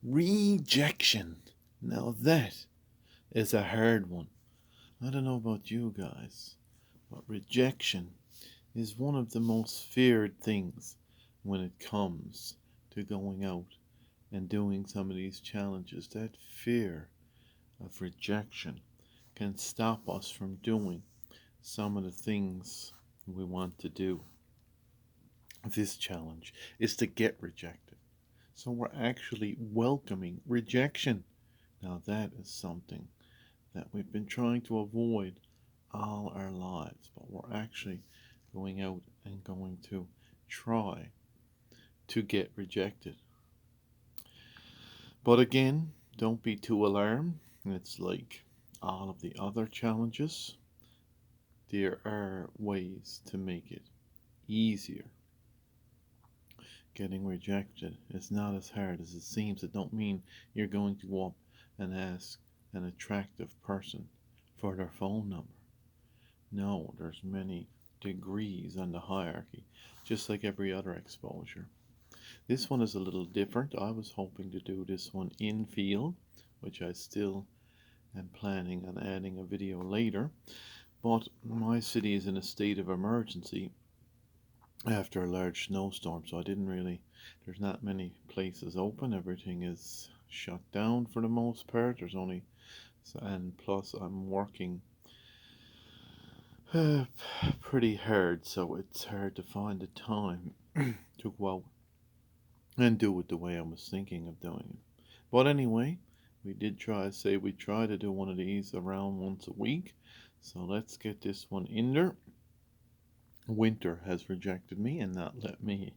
Rejection. Now that is a hard one. I don't know about you guys, but rejection is one of the most feared things when it comes to going out and doing some of these challenges. That fear of rejection can stop us from doing some of the things we want to do. This challenge is to get rejected. So we're actually welcoming rejection. Now, that is something that we've been trying to avoid all our lives, but we're actually going out and going to try to get rejected. But again, don't be too alarmed. It's like all of the other challenges, there are ways to make it easier. Getting rejected is not as hard as it seems. It don't mean you're going to go up and ask an attractive person for their phone number. No, there's many degrees on the hierarchy, just like every other exposure. This one is a little different. I was hoping to do this one in field, which I still am planning on adding a video later. But my city is in a state of emergency after a large snowstorm, so there's not many places open. Everything is shut down for the most part. And plus I'm working pretty hard, so it's hard to find the time to go out and do it the way I was thinking of doing it. But anyway, we try to do one of these around once a week. So let's get this one in there. Winter has rejected me and not let me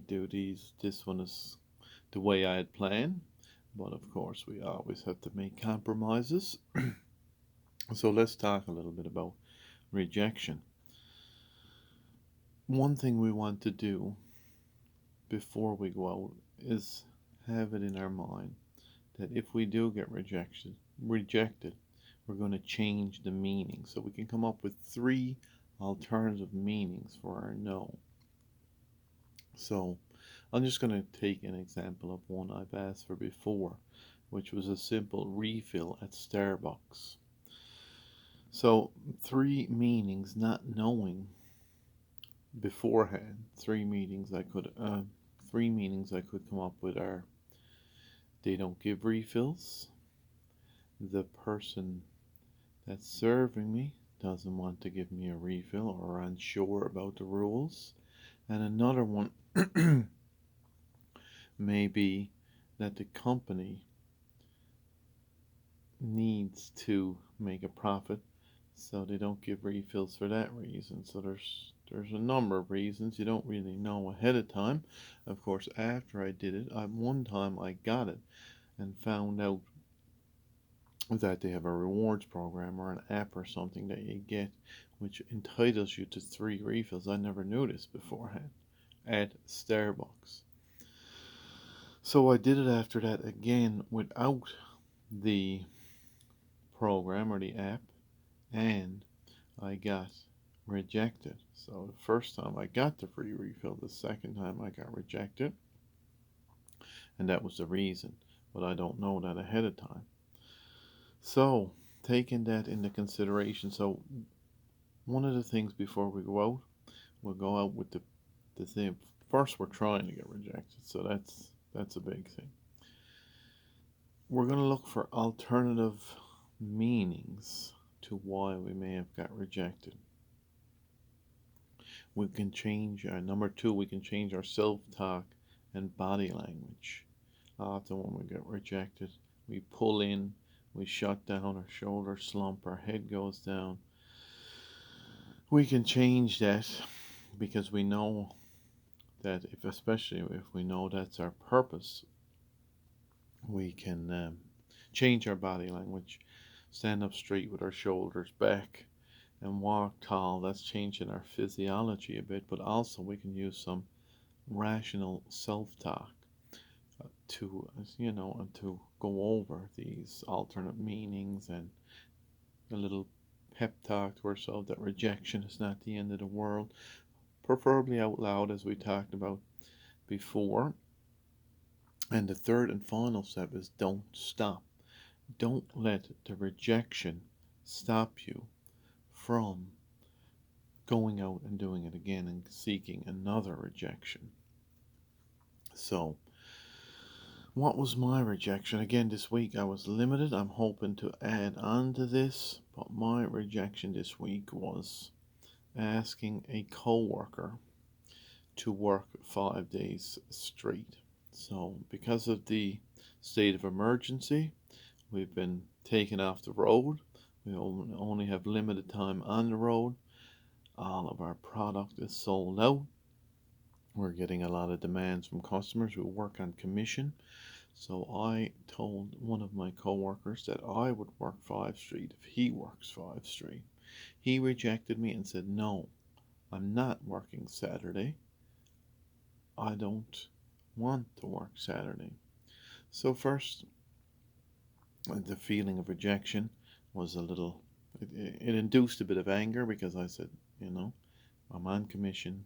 do these. This one is the way I had planned, but of course we always have to make compromises. So let's talk a little bit about rejection. One thing we want to do before we go out is have it in our mind that if we do get rejected, we're going to change the meaning. So we can come up with three alternative meanings for our no. So I'm just going to take an example of one I've asked for before, which was a simple refill at Starbucks. So three meanings, not knowing beforehand. Three meanings I could come up with are: they don't give refills, the person that's serving me doesn't want to give me a refill or unsure about the rules, and another one may be that the company needs to make a profit, so they don't give refills for that reason. So there's a number of reasons you don't really know ahead of time. Of course, after I did it, one time I got it and found out that they have a rewards program or an app or something that you get which entitles you to three refills. I never knew this beforehand at Starbucks. So I did it after that again without the program or the app, and I got rejected. So the first time I got the free refill, the second time I got rejected, and that was the reason, but I don't know that ahead of time. So taking that into consideration, so one of the things before we go out, we'll go out with the thing. First, we're trying to get rejected, so that's a big thing. We're going to look for alternative meanings to why we may have got rejected. We can change number two, we can change our self-talk and body language. Often when we get rejected, we pull in, we shut down, our shoulders slump, our head goes down. We can change that because we know that especially if we know that's our purpose, we can change our body language, stand up straight with our shoulders back, and walk tall. That's changing our physiology a bit, but also we can use some rational self-talk to go over these alternate meanings and a little pep talk to ourselves that rejection is not the end of the world, preferably out loud as we talked about before. And the third and final step is don't stop. Don't let the rejection stop you from going out and doing it again and seeking another rejection. So, what was my rejection? Again, this week I was limited. I'm hoping to add on to this, but my rejection this week was asking a coworker to work 5 days straight. So, because of the state of emergency, we've been taken off the road. We only have limited time on the road. All of our product is sold out. We're getting a lot of demands from customers who work on commission. So I told one of my coworkers that I would work 5 straight if he works 5 straight. He rejected me and said, "No, I'm not working Saturday. I don't want to work Saturday." So first, the feeling of rejection was a little, it induced a bit of anger because I said, I'm on commission.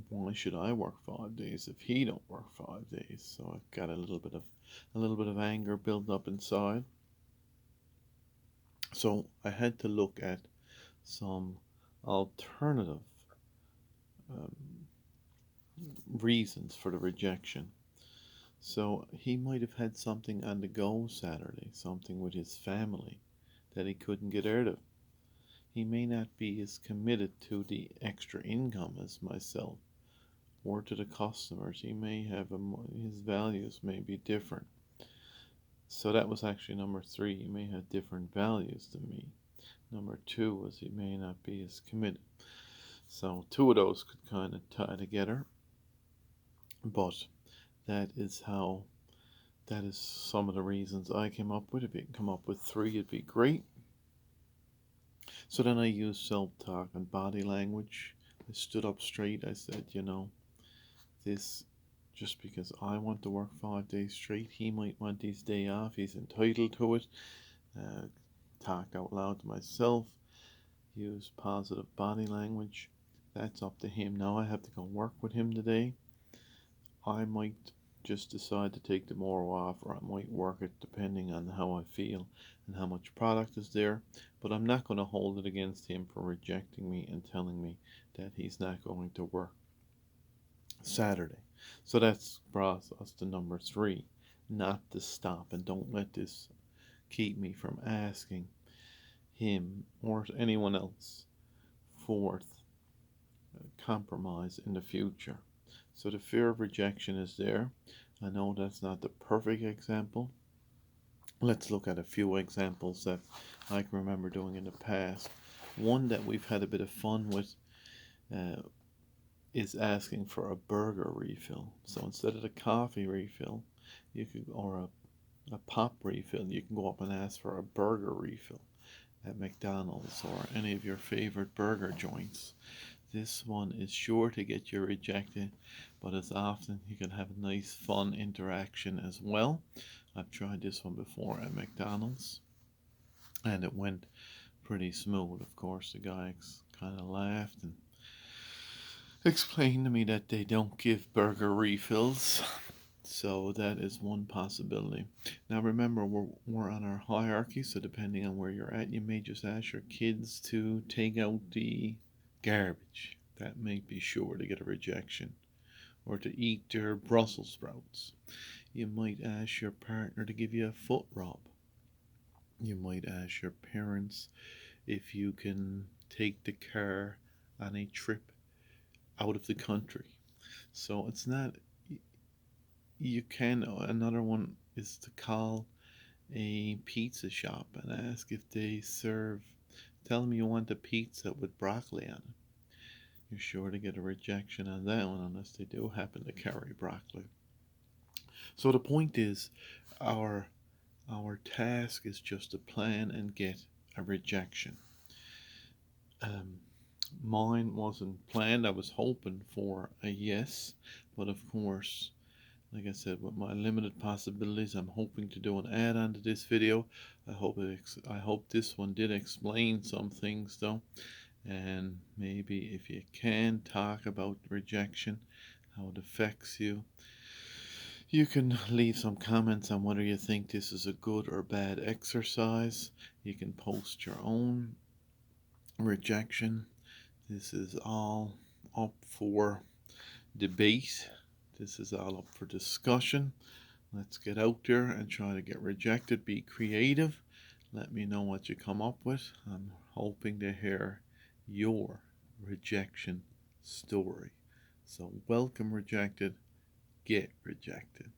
Why should I work 5 days if he don't work 5 days? So I've got a little bit of anger built up inside. So I had to look at some alternative um, reasons for the rejection. So he might have had something on the go Saturday, something with his family that he couldn't get out of. He may not be as committed to the extra income as myself or to the customers. He may have his values may be different. So that was actually number three. He may have different values than me. Number two was he may not be as committed. So two of those could kind of tie together. But that is how that is some of the reasons I came up with. If you can come up with three, it'd be great. So then I used self-talk and body language. I stood up straight. I said, this just because I want to work 5 days straight, he might want his day off. He's entitled to it. Uh, talk out loud to myself. Use positive body language. That's up to him. Now I have to go work with him today. I might just decide to take tomorrow off, or I might work it depending on how I feel and how much product is there. But I'm not going to hold it against him for rejecting me and telling me that he's not going to work Saturday. So that's brought us to number three, not to stop, and don't let this keep me from asking him or anyone else for compromise in the future. So the fear of rejection is there. I know that's not the perfect example. Let's look at a few examples that I can remember doing in the past. One that we've had a bit of fun with uh, is asking for a burger refill. So instead of the coffee refill, or a pop refill, you can go up and ask for a burger refill at McDonald's or any of your favorite burger joints. This one is sure to get you rejected, but as often you can have a nice fun interaction as well. I've tried this one before at McDonald's and it went pretty smooth. Of course, the guy kind of laughed and explained to me that they don't give burger refills. So that is one possibility. Now remember, we're on our hierarchy, so depending on where you're at, you may just ask your kids to take out the garbage. That may be sure to get a rejection. Or to eat their Brussels sprouts. You might ask your partner to give you a foot rub. You might ask your parents if you can take the car on a trip out of the country. So it's not, you can, another one is to call a pizza shop and ask if they serve, tell them you want a pizza with broccoli on it. You're sure to get a rejection on that one unless they do happen to carry broccoli. So the point is, our task is just to plan and get a rejection. Um, Mine wasn't planned. I was hoping for a yes, but of course, like I said, with my limited possibilities, I'm hoping to do an add-on to this video. I hope this one did explain some things though, and maybe if you can talk about rejection, how it affects you, You can leave some comments on whether you think this is a good or bad exercise. You can post your own rejection. This is all up for debate. This is all up for discussion. Let's get out there and try to get rejected. Be creative. Let me know what you come up with. I'm hoping to hear your rejection story. So, welcome rejected, get rejected.